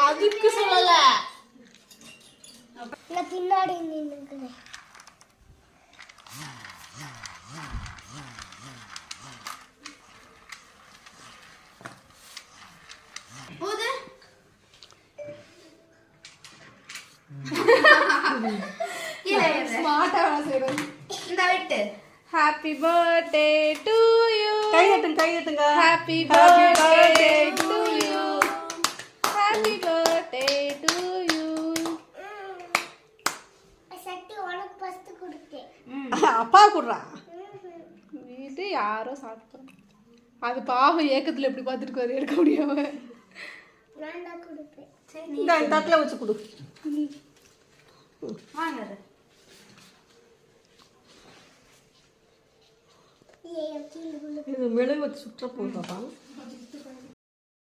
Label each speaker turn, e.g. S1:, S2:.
S1: அதுக்கு சொல்லல,
S2: நான் பின்னாடி நின்னுக்கிறேன்.
S1: போது
S3: ஸ்மார்ட்டா செய்றேன்.
S1: இந்த விட்டு.
S3: Happy birthday to you.
S4: கை தட்டுங்க.
S3: Happy birthday to you. Happy birthday to you.
S2: சட்டி உனக்கு ஃபர்ஸ்ட் கொடுத்தேன்.
S4: அப்பா குடுறா.
S3: இது யாரோ சாப்பிட்டோம். அது பாவம் ஏக்கத்துல எப்படி பார்த்துட்டு வர எடுக்க முடியாம.
S2: நான் தான் கொடுப்பேன்.
S4: இந்த தட்டுல வச்சு கொடு.
S1: வாங்க.
S2: ஏய் கீழ விழு.
S4: இது மெழுகு வச்சு சுற்ற போகுதாப்பா.